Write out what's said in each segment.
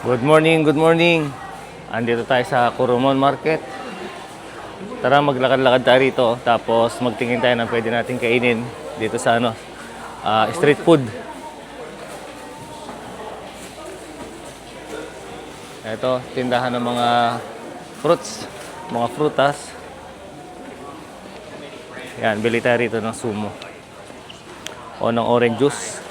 Good morning, good morning. Andito tayo sa Coromon Market. Tara, maglakad-lakad tayo rito. Tapos magtingin tayo ng pwede natin kainin dito sa street food. Ito, tindahan ng mga fruits, mga frutas. Yan, bili tayo rito ng sumo. O ng orange juice.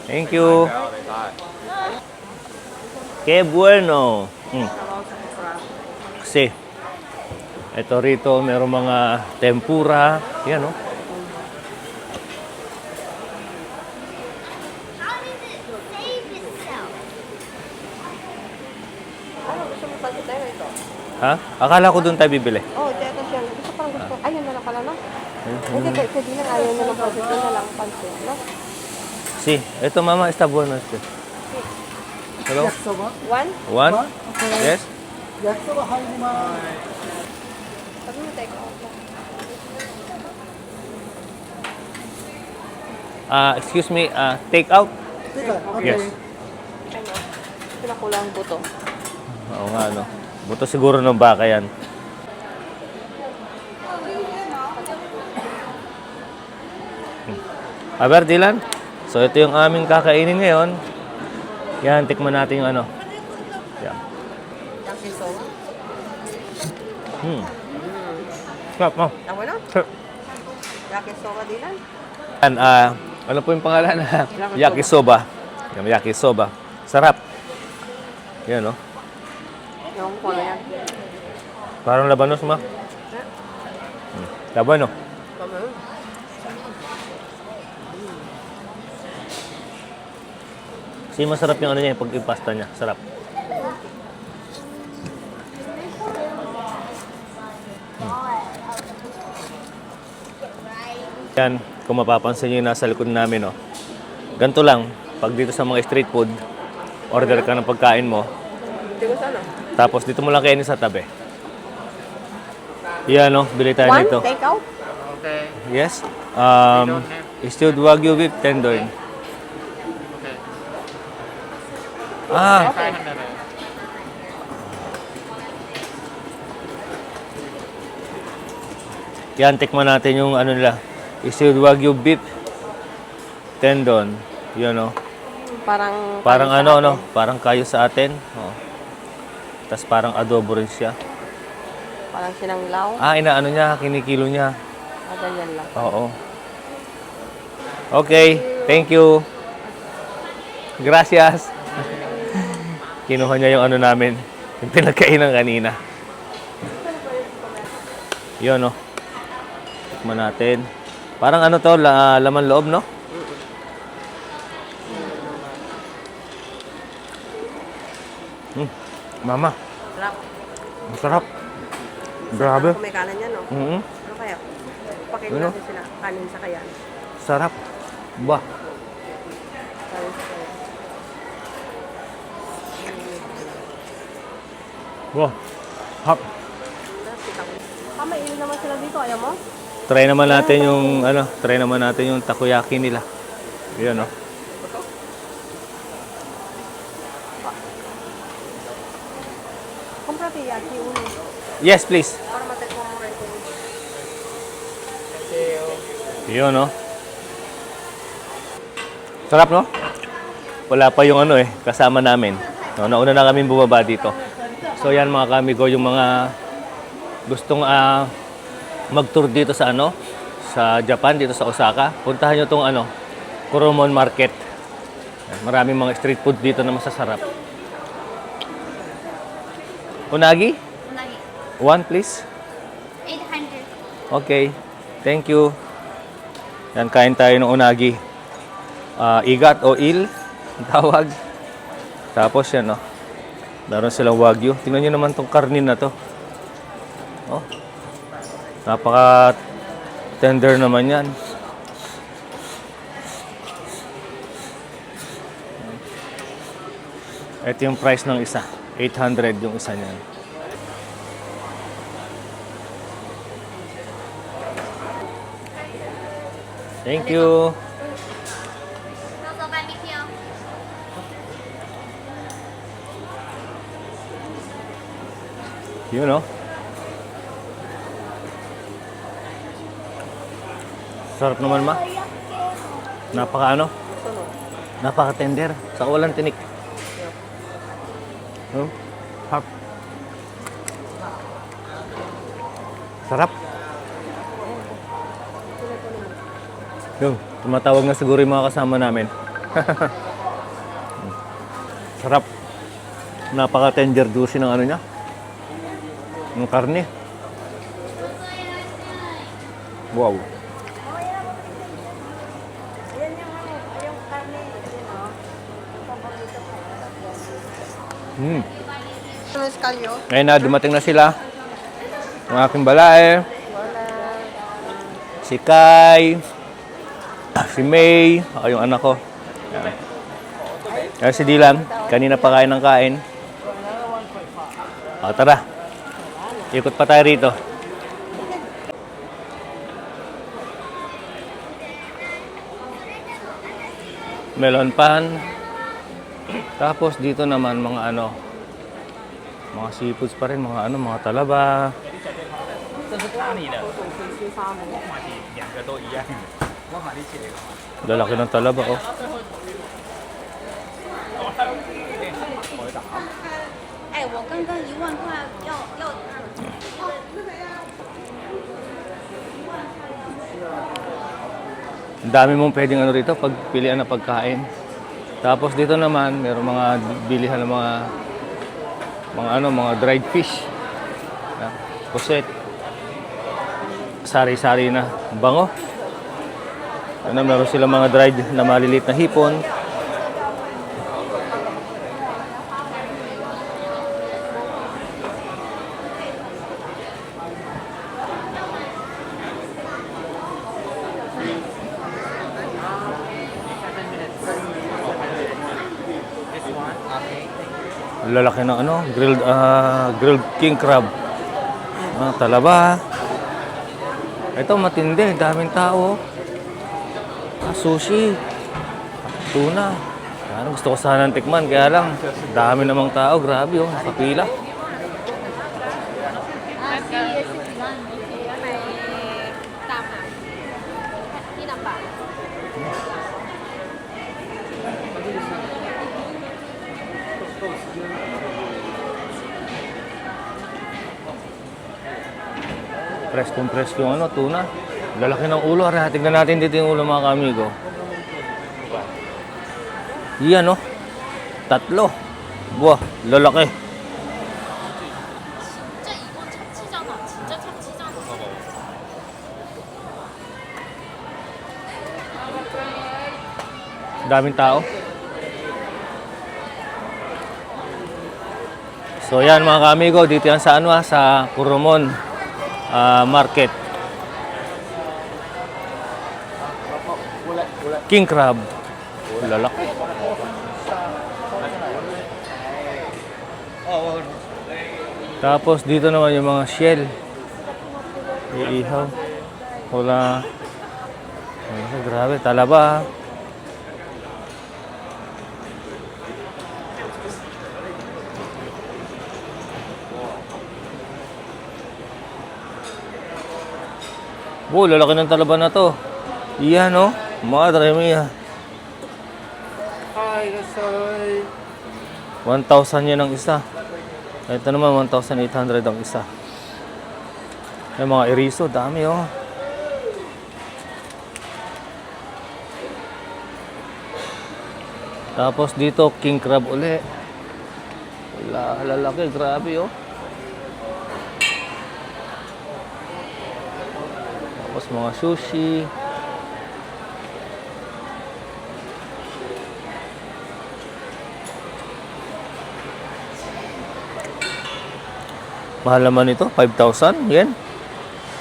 Thank you. Que bueno. Kasi, ito rito, meron mga tempura. Yan, no? Ano, gusto mo pansit tayo ito? Ha? Akala ko doon tayo bibili. Oo, ito siya. Gusto parang gusto. Ayun na lang pala, no? Hindi, kasi di na ayaw na ng pansit. Yun na lang pansit, no? Si, ito mama, está bueno este. Hello? One? One? Yes? Sabi mo, take out. Excuse me, take out? Yes. Ano? Pinakulang buto. Oo nga, no. Buto siguro ng baka yan. Aber, Dylan? So, ito yung aming kakainin ngayon. Yan, tikman natin yung ano. Yan. Yakisoba? Sarap, mo. Tama na? Yakisoba din lang? Yan, ano po yung pangalan? Yakisoba. Yan, yakisoba. Sarap. Yan, no? Yung ko na yan. Parang labanos, ma. Labano. Tama yun. Kasi masarap yung ano niya, yung pag-impasta niya. Sarap. Yan, kung mapapansin nyo yung nasa likod namin, no. Ganito lang, pag dito sa mga street food, order ka ng pagkain mo, Hindi ko sana. tapos dito mo lang kainin sa tabi. Yan, no, bili tayo One? nito. Take out? Okay. Yes. Stewed Wagyu beef tenderloin. Ah, Okay. yan, tikman natin yung ano nila. Stewed Wagyu beef tendon. Yun, no. Parang kayo sa ano, atin. no? Parang kayo sa atin. Oh. Tapos parang adobo rin siya. Parang sinanglaw. Inaano niya, kinikilo niya. Ganyan lang. Oo. Okay, thank you. Gracias. Kinuha niya yung ano namin, yung pinagkainan kanina. Yun, no. Tikman natin. Parang ano to, laman loob, no? Mama, Sarap. masarap. Grabe. Kung may kanan yan, no? Mhm. Ano kaya? Pakita Ano? natin sila. Kanin sa kayan. Sarap. Ba. Kanin sa kayan. Wow. Hap. May ilan naman sila dito. Ayaw mo? Try naman natin yung takoyaki nila. Yun, no. Compra tiyaki uno. Yes, please. Para matikman mo rin kung Yun, no. Sarap, no? Wala pa yung kasama namin. No, nauna na kami bumaba dito. So yan mga kamigo, yung mga gustong mag-tour dito sa sa Japan, dito sa Osaka. Puntahan nyo tong Coromon Market. Maraming mga street food dito na masasarap. Unagi? Unagi. One, please. 800. Okay. Thank you. Yan, kain tayo ng unagi. Igat o il, ang tawag. Tapos yan, no. Meron silang wagyu. Tingnan nyo naman tong karnin na to. Oh. Napaka tender naman yan. Ito yung price ng isa. 800 yung isa niyan. Thank you. 到时候办 meeting 哦。 Yun, no? Sarap naman, ma. Napaka ano? Napaka tender. Saka walang tinik. Oh, hap. Sarap. Yung, tumatawag na siguro yung mga kasama namin. Sarap. Napaka tender juicy ng ano niya. Ng karne. Wow. Hmm. Mas kalyo. Ngayon na, dumating na sila. Ang aking balae. Si Kai. Si May. Ako yung anak ko. Yan. Yan si Dylan. Kanina pa kain ng kain. O, tara. Ikot pa tayo rito. Melon pan. Tapos dito naman mga ano, mga seafoods pa rin, mga ano, mga talaba. Lalaki ng talaba, oh. Ang dami mong pwedeng ano rito, pagpilian na pagkain. Tapos dito naman, mayroong mga bilihan ng mga dried fish. Puset. Sari-sari na bango. Ano, meron sila mga dried na maliliit na hipon. Lalaki ng ano, grilled king crab. Talaba. Ito matindi, daming tao. Sushi. Tuna. Ano, gusto ko sanang tikman, kaya lang dami namang tao, grabe oh, nakapila. Presko yung ano, tuna. Lalaki ng ulo. Ara, tignan natin dito yung ulo mga kamigo. Yan, no? 3. Buah, lalaki. 진짜 이건 참치잖아. 진짜 참치잖아. Daming tao. So yan mga kamigo, dito yan sa ano, sa Kurumon Market. King crab. Lalaki. Tapos dito naman yung mga shell. Iihaw. Wala. Grabe, talaba. Oh, lalaki ng talaba na to. Iyan, no? Madre mia. Hi, Gasoy. 1,000 yan ang isa. Ito naman, 1,800 ang isa. May mga eriso, dami, oh. Tapos dito, king crab uli. Wala, lalaki, grabe, oh. Tapos mga sushi. Mahal naman ito, 5,000. Yan.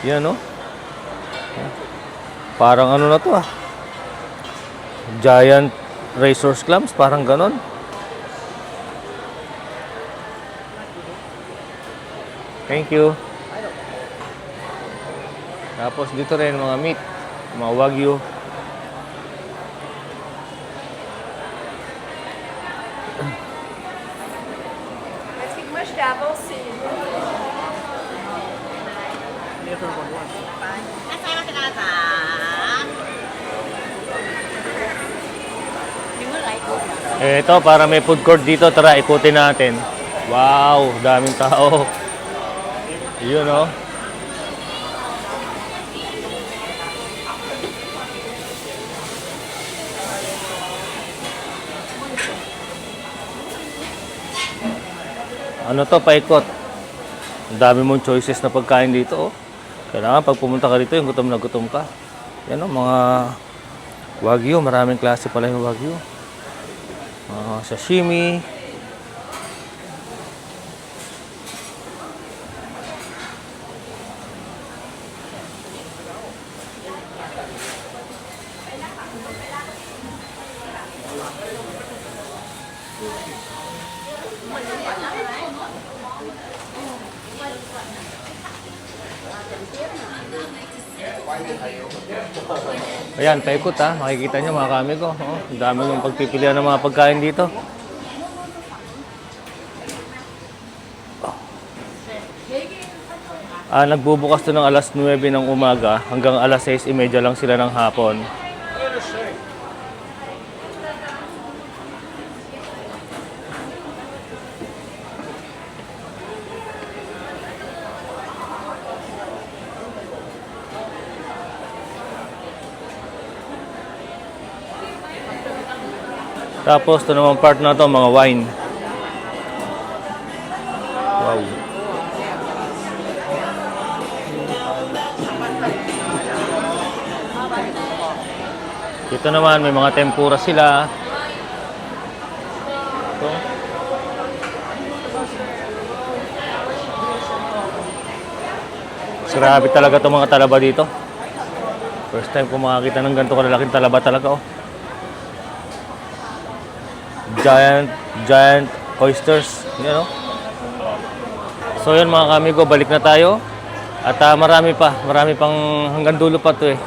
Yan, no? Parang ano na to, ah. Giant razors clams, parang ganon. Thank you. Tapos dito rin mga meat, mga wagyu. Ito, para may food court dito. Tara, ikutin natin. Wow, daming tao. Yun, oh. Ano to, paikot. Ang dami mong choices na pagkain dito, oh. Kailangan pag pumunta ka dito, yung gutom na gutom ka. Yan, oh, mga wagyu. Maraming klase pala yung wagyu. Sashimi. Ayan, paikot ha. Makikita nyo mga kami ko. Oh, ang dami yung pagpipilian ng mga pagkain dito. Nagbubukas to ng alas 9 ng umaga hanggang alas 6:30 lang sila ng hapon. Tapos ito naman part na to, mga wine. Wow. Dito naman may mga tempura sila. Ito. Grabe talaga itong mga talaba dito. First time ko makakita ng ganito kalalaking talaba talaga, oh. Giant oysters, you know. So yun mga kamigo, balik na tayo. At marami pang hanggang dulo pa to eh.